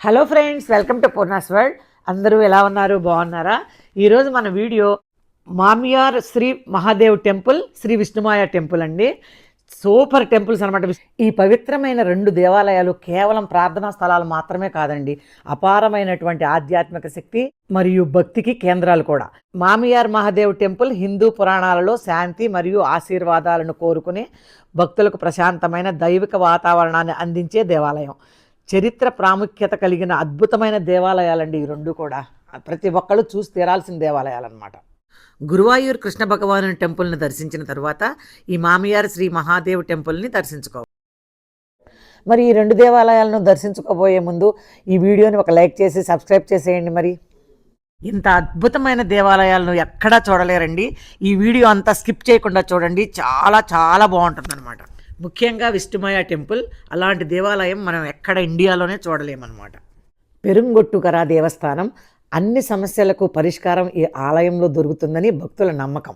Hello friends, welcome to Poorna's world. అందరూ ఎలా ఉన్నారు? బాగున్నారా? ఈరోజు మన video Mamiyar Shri Mahadev temple, Shri Vishnumaya temple అండి. సూపర్ టెంపుల్స్ అనమాట. ఈ పవిత్రమైన రెండు దేవాలయాలు కేవలం ప్రార్థనా స్థలాలు మాత్రమే కాదండి, అపారమైనటువంటి ఆధ్యాత్మిక శక్తి మరియు భక్తికి కేంద్రాలు కూడా. మామియార్ మహాదేవ్ టెంపుల్ హిందూ పురాణాలలో శాంతి మరియు ఆశీర్వాదాలను కోరుకునే భక్తులకు ప్రశాంతమైన దైవిక వాతావరణాన్ని అందించే దేవాలయం. చరిత్ర ప్రాముఖ్యత కలిగిన అద్భుతమైన దేవాలయాలండి ఈ రెండు కూడా. ప్రతి ఒక్కళ్ళు చూసి తీరాల్సిన దేవాలయాలన్నమాట. గురువాయూర్ కృష్ణ భగవాను టెంపుల్ని దర్శించిన తర్వాత ఈ మామియార్ శ్రీ మహాదేవ్ టెంపుల్ని దర్శించుకోవాలి. మరి ఈ రెండు దేవాలయాలను దర్శించుకోబోయే ముందు ఈ వీడియోని ఒక లైక్ చేసి సబ్స్క్రైబ్ చేసేయండి. మరి ఇంత అద్భుతమైన దేవాలయాలను ఎక్కడా చూడలేరండి. ఈ వీడియో అంతా స్కిప్ చేయకుండా చూడండి, చాలా చాలా బాగుంటుందన్నమాట. ముఖ్యంగా విష్ణుమాయ టెంపుల్ అలాంటి దేవాలయం మనం ఎక్కడ ఇండియాలోనే చూడలేమన్నమాట. పెరుంగొట్టుకర దేవస్థానం అన్ని సమస్యలకు పరిష్కారం ఈ ఆలయంలో దొరుకుతుందని భక్తుల నమ్మకం.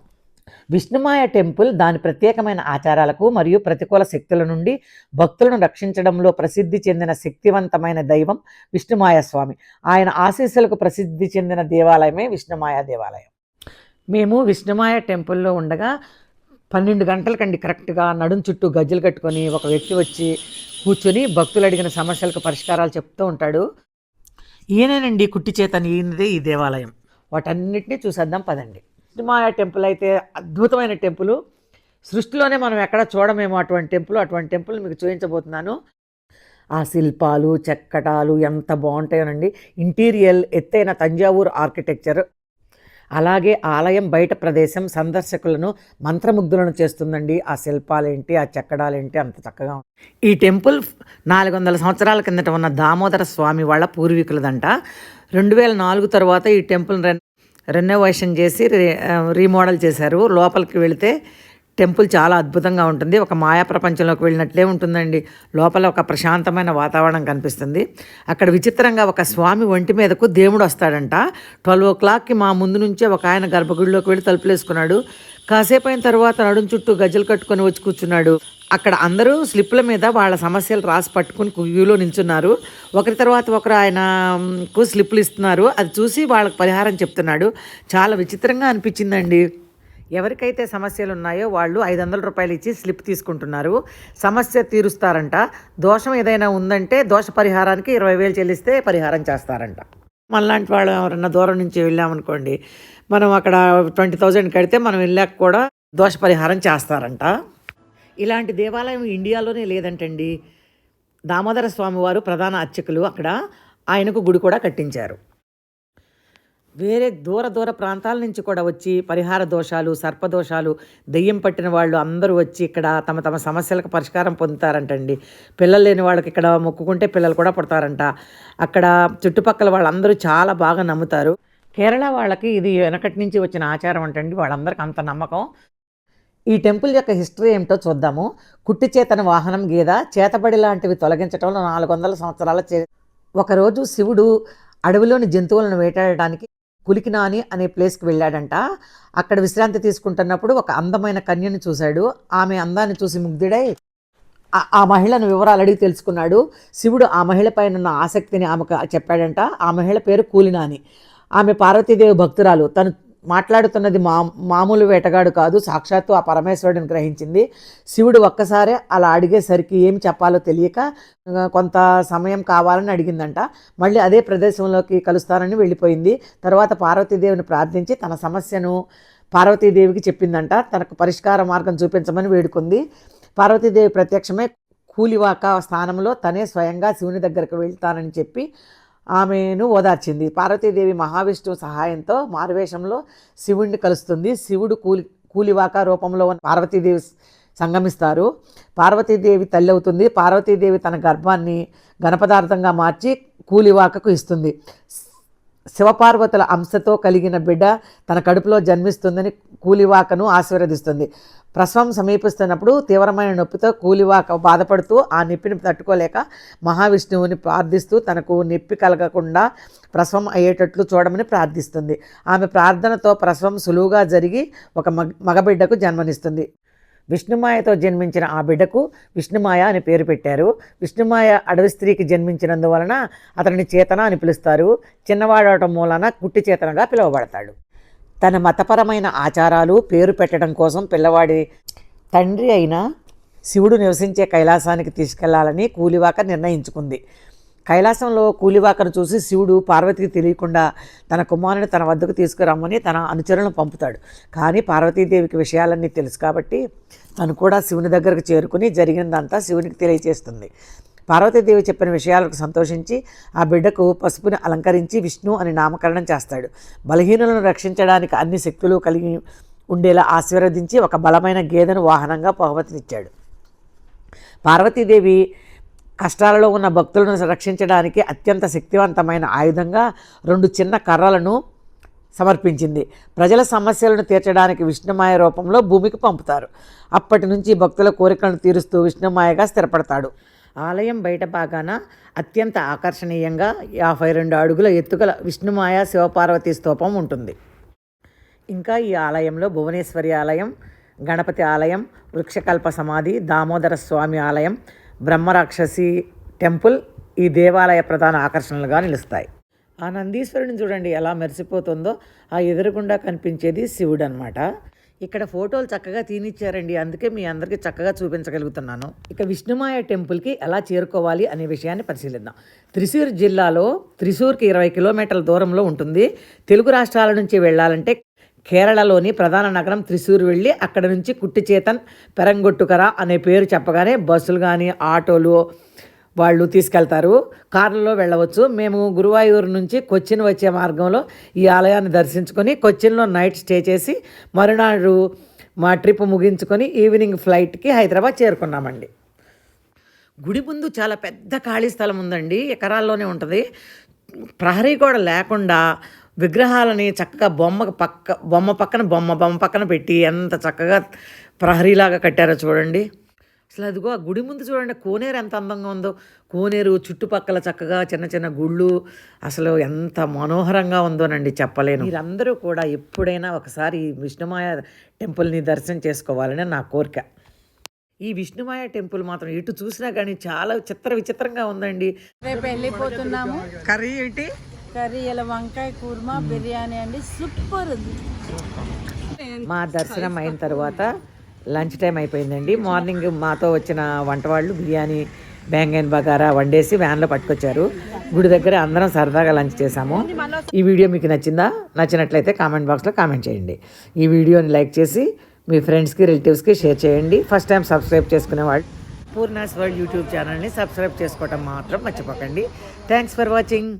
విష్ణుమాయ టెంపుల్ దాని ప్రత్యేకమైన ఆచారాలకు మరియు ప్రతికూల శక్తుల నుండి భక్తులను రక్షించడంలో ప్రసిద్ధి చెందిన శక్తివంతమైన దైవం విష్ణుమాయ స్వామి. ఆయన ఆశీస్సులకు ప్రసిద్ధి చెందిన దేవాలయమే విష్ణుమాయ దేవాలయం. మేము విష్ణుమాయ టెంపుల్లో ఉండగా 12 గంటలకండి కరెక్ట్గా నడుం చుట్టూ గజ్జలు కట్టుకొని ఒక వ్యక్తి వచ్చి కూర్చొని భక్తులు అడిగిన సమస్యలకు పరిష్కారాలు చెప్తూ ఉంటాడు. ఈయనేనండి కుట్టి చేతని ఈయనదే ఈ దేవాలయం. వాటన్నిటినీ చూసేద్దాం పదండి. విష్ణుమాయ టెంపుల్ అయితే అద్భుతమైన టెంపుల్. సృష్టిలోనే మనం ఎక్కడ చూడమేమో అటువంటి టెంపుల్ మీకు చూపించబోతున్నాను. ఆ శిల్పాలు చెక్కటాలు ఎంత బాగుంటాయోనండి. ఇంటీరియల్ ఎత్తైన తంజావూరు ఆర్కిటెక్చర్, అలాగే ఆలయం బయట ప్రదేశం సందర్శకులను మంత్రముగ్ధులను చేస్తుందండి. ఆ శిల్పాలేంటి, ఆ చెక్కడాలేంటి అంత చక్కగా ఉంది. ఈ టెంపుల్ 400 సంవత్సరాల కిందట ఉన్న దామోదర స్వామి వాళ్ళ పూర్వీకులదంట. 2004 తర్వాత ఈ టెంపుల్ రెనోవేషన్ చేసి రీమోడల్ చేశారు. లోపలికి వెళితే టెంపుల్ చాలా అద్భుతంగా ఉంటుంది. ఒక మాయా ప్రపంచంలోకి వెళ్ళినట్లే ఉంటుందండి. లోపల ఒక ప్రశాంతమైన వాతావరణం కనిపిస్తుంది. అక్కడ విచిత్రంగా ఒక స్వామి ఒంటి మీదకు దేవుడు వస్తాడంట. 12 o'clockకి మా ముందు నుంచే ఒక ఆయన గర్భగుడిలోకి వెళ్ళి తలుపులేసుకున్నాడు. కాసేపు అయిన తర్వాత నడుం చుట్టూ గజ్జలు కట్టుకొని వచ్చి కూర్చున్నాడు. అక్కడ అందరూ స్లిప్ల మీద వాళ్ళ సమస్యలు రాసి పట్టుకుని క్యూలో నించున్నారు. ఒకరి తర్వాత ఒకరు ఆయనకు స్లిప్లు ఇస్తున్నారు. అది చూసి వాళ్ళకి పరిహారం చెప్తున్నాడు. చాలా విచిత్రంగా అనిపించిందండి. ఎవరికైతే సమస్యలు ఉన్నాయో వాళ్ళు 500 రూపాయలు ఇచ్చి స్లిప్ తీసుకుంటున్నారు. సమస్య తీరుస్తారంట. దోషం ఏదైనా ఉందంటే దోష పరిహారానికి 20,000 చెల్లిస్తే పరిహారం చేస్తారంట. మనలాంటి వాళ్ళు ఎవరన్నా దూరం నుంచి వెళ్ళామనుకోండి, మనం అక్కడ 20,000 కడితే మనం వెళ్ళాక కూడా దోష పరిహారం చేస్తారంట. ఇలాంటి దేవాలయం ఇండియాలోనే లేదంటండి. దామోదర స్వామి వారు ప్రధాన అర్చకులు. అక్కడ ఆయనకు గుడి కూడా కట్టించారు. వేరే దూర ప్రాంతాల నుంచి కూడా వచ్చి పరిహార దోషాలు, సర్పదోషాలు, దెయ్యం పట్టిన వాళ్ళు అందరూ వచ్చి ఇక్కడ తమ సమస్యలకు పరిష్కారం పొందుతారంటండి. పిల్లలు లేని వాళ్ళకి ఇక్కడ మొక్కుకుంటే పిల్లలు కూడా పుడతారంట. అక్కడ చుట్టుపక్కల వాళ్ళందరూ చాలా బాగా నమ్ముతారు. కేరళ వాళ్ళకి ఇది వెనకటి నుంచి వచ్చిన ఆచారం అంటండి. వాళ్ళందరికీ అంత నమ్మకం. ఈ టెంపుల్ యొక్క హిస్టరీ ఏమిటో చూద్దాము. కుట్టి చేతన వాహనం గేద, చేతబడి లాంటివి తొలగించడంలో 400 సంవత్సరాల ఒకరోజు శివుడు అడవిలోని జంతువులను వేటాడడానికి పులికినాని అనే ప్లేస్కి వెళ్ళాడంట. అక్కడ విశ్రాంతి తీసుకుంటున్నప్పుడు ఒక అందమైన కన్యను చూశాడు. ఆమె అందాన్ని చూసి ముగ్ధుడై ఆ మహిళను వివరాలు అడిగి తెలుసుకున్నాడు. శివుడు ఆ మహిళ పైన ఉన్న ఆసక్తిని ఆమెకు చెప్పాడంట. ఆ మహిళ పేరు కూలినాని. ఆమె పార్వతీదేవి భక్తురాలు. తను మాట్లాడుతున్నది మామూలు వేటగాడు కాదు, సాక్షాత్తు ఆ పరమేశ్వరుడిని గ్రహించింది. శివుడు ఒక్కసారే అలా అడిగేసరికి ఏం చెప్పాలో తెలియక కొంత సమయం కావాలని అడిగిందంట. మళ్ళీ అదే ప్రదేశంలోకి కలుస్తానని వెళ్ళిపోయింది. తర్వాత పార్వతీదేవిని ప్రార్థించి తన సమస్యను పార్వతీదేవికి చెప్పిందంట. తనకు పరిష్కార మార్గం చూపించమని వేడుకుంది. పార్వతీదేవి ప్రత్యక్షమై కూలివాక స్థానంలో తనే స్వయంగా శివుని దగ్గరకు వెళ్తానని చెప్పి ఆమెను ఓదార్చింది. పార్వతీదేవి మహావిష్ణువు సహాయంతో మారువేషంలో శివుడిని కలుస్తుంది. శివుడు కూలివాక రూపంలో ఉన్న పార్వతీదేవి సంగమిస్తారు. పార్వతీదేవి తల్లి అవుతుంది. పార్వతీదేవి తన గర్భాన్ని ఘనపదార్థంగా మార్చి కూలివాకకు ఇస్తుంది. శివపార్వతుల అంశతో కలిగిన బిడ్డ తన కడుపులో జన్మిస్తుందని కూలివాకను ఆశీర్వదిస్తుంది. ప్రసవం సమీపిస్తున్నప్పుడు తీవ్రమైన నొప్పితో కూలివాక బాధపడుతూ ఆ నొప్పిని తట్టుకోలేక మహావిష్ణువుని ప్రార్థిస్తూ తనకు నొప్పి కలగకుండా ప్రసవం అయ్యేటట్లు చూడమని ప్రార్థిస్తుంది. ఆమె ప్రార్థనతో ప్రసవం సులువుగా జరిగి ఒక మగబిడ్డకు జన్మనిస్తుంది. విష్ణుమాయతో జన్మించిన ఆ బిడ్డకు విష్ణుమాయ అని పేరు పెట్టారు. విష్ణుమాయ అడవి స్త్రీకి జన్మించినందువలన అతనిని చేతన అని పిలుస్తారు. చిన్నవాడవటం మూలన కుట్టి చేతనగా పిలువబడతాడు. తన మతపరమైన ఆచారాలు పేరు పెట్టడం కోసం పిల్లవాడి తండ్రి అయిన శివుడు నివసించే కైలాసానికి తీసుకెళ్లాలని కూలివాక నిర్ణయించుకుంది. కైలాసంలో కూలివాకను చూసి శివుడు పార్వతికి తెలియకుండా తన కుమారుని తన వద్దకు తీసుకురమ్మని తన అనుచరులను పంపుతాడు. కానీ పార్వతీదేవికి విషయాలన్నీ తెలుసు కాబట్టి తను కూడా శివుని దగ్గరకు చేరుకుని జరిగినదంతా శివునికి తెలియజేస్తుంది. పార్వతీదేవి చెప్పిన విషయాలకు సంతోషించి ఆ బిడ్డకు పసుపుని అలంకరించి విష్ణు అని నామకరణం చేస్తాడు. బలహీనులను రక్షించడానికి అన్ని శక్తులు కలిగి ఉండేలా ఆశీర్వదించి ఒక బలమైన గేదెను వాహనంగా బహుమతినిచ్చాడు. పార్వతీదేవి కష్టాలలో ఉన్న భక్తులను రక్షించడానికి అత్యంత శక్తివంతమైన ఆయుధంగా 2 చిన్న కర్రలను సమర్పించింది. ప్రజల సమస్యలను తీర్చడానికి విష్ణుమాయ రూపంలో భూమికి పంపుతారు. అప్పటి నుంచి భక్తుల కోరికలను తీరుస్తూ విష్ణుమాయగా స్థిరపడతాడు. ఆలయం బయట భాగాన అత్యంత ఆకర్షణీయంగా 52 అడుగుల ఎత్తుగల విష్ణుమాయ శివపార్వతీ స్తూపం ఉంటుంది. ఇంకా ఈ ఆలయంలో భువనేశ్వరి ఆలయం, గణపతి ఆలయం, వృక్షకల్ప సమాధి, దామోదర స్వామి ఆలయం, బ్రహ్మరాక్షసి టెంపుల్ ఈ దేవాలయ ప్రధాన ఆకర్షణలుగా నిలుస్తాయి. ఆ నందీశ్వరుని చూడండి ఎలా మెరిసిపోతుందో. ఆ ఎదురుగుండా కనిపించేది శివుడు అనమాట. ఇక్కడ ఫోటోలు చక్కగా తీనిచ్చారండి, అందుకే మీ అందరికీ చక్కగా చూపించగలుగుతున్నాను. ఇక విష్ణుమాయ టెంపుల్కి ఎలా చేరుకోవాలి అనే విషయాన్ని పరిశీలిద్దాం. త్రిశూర్ జిల్లాలో త్రిశూర్కి 20 కిలోమీటర్ల దూరంలో ఉంటుంది. తెలుగు రాష్ట్రాల నుంచి వెళ్ళాలంటే కేరళలోని ప్రధాన నగరం త్రిశూర్ వెళ్ళి అక్కడ నుంచి కుట్టిచేతన్, పెరంగొట్టుకర అనే పేరు చెప్పగానే బస్సులు కానీ ఆటోలు వాళ్ళు తీసుకెళ్తారు. కార్లలో వెళ్ళవచ్చు. మేము గురువాయూరు నుంచి కొచ్చిన్ వచ్చే మార్గంలో ఈ ఆలయాన్ని దర్శించుకొని కొచ్చిన్లో నైట్ స్టే చేసి మరునాడు మా ట్రిప్ ముగించుకొని ఈవినింగ్ ఫ్లైట్కి హైదరాబాద్ చేరుకున్నామండి. గుడి ముందు చాలా పెద్ద ఖాళీ స్థలం ఉందండి, ఎకరాల్లోనే ఉంటుంది. ప్రహరీ కూడా లేకుండా విగ్రహాలని చక్కగా బొమ్మ పక్కన పెట్టి ఎంత చక్కగా ప్రహరీలాగా కట్టారో చూడండి. అసలు అదిగో ఆ గుడి ముందు చూడండి, కోనేరు ఎంత అందంగా ఉందో. కోనేరు చుట్టుపక్కల చక్కగా చిన్న చిన్న గుళ్ళు, అసలు ఎంత మనోహరంగా ఉందోనండి, చెప్పలేను. మీరందరూ కూడా ఎప్పుడైనా ఒకసారి విష్ణుమాయ టెంపుల్ని దర్శనం చేసుకోవాలని నా కోరిక. ఈ విష్ణుమాయ టెంపుల్ మాత్రం ఎటు చూసినా కానీ చాలా విచిత్రంగా ఉందండి. రేపు వెళ్ళిపోతున్నాము. కర్రీ ఏంటి? కర్రీ ఇలా వంకాయ కూర్మా బిర్యానీ అండి, సూపర్ ఉంది. మా దర్శనం అయిన తర్వాత లంచ్ టైం అయిపోయిందండి. మార్నింగ్ మాతో వచ్చిన వంట వాళ్ళు బిర్యానీ, బెంగన్ బగారా వండేసి వ్యాన్లో పట్టుకొచ్చారు. గుడి దగ్గర అందరం సరదాగా లంచ్ చేసాము. ఈ వీడియో మీకు నచ్చినట్లయితే కామెంట్ బాక్స్లో కామెంట్ చేయండి. ఈ వీడియోని లైక్ చేసి మీ ఫ్రెండ్స్కి, రిలేటివ్స్కి షేర్ చేయండి. ఫస్ట్ టైం సబ్స్క్రైబ్ చేసుకునేవాళ్ళు పూర్ణాస్ వరల్డ్ యూట్యూబ్ ఛానల్ని సబ్స్క్రైబ్ చేసుకోవటం మాత్రం మర్చిపోకండి. Thanks for watching.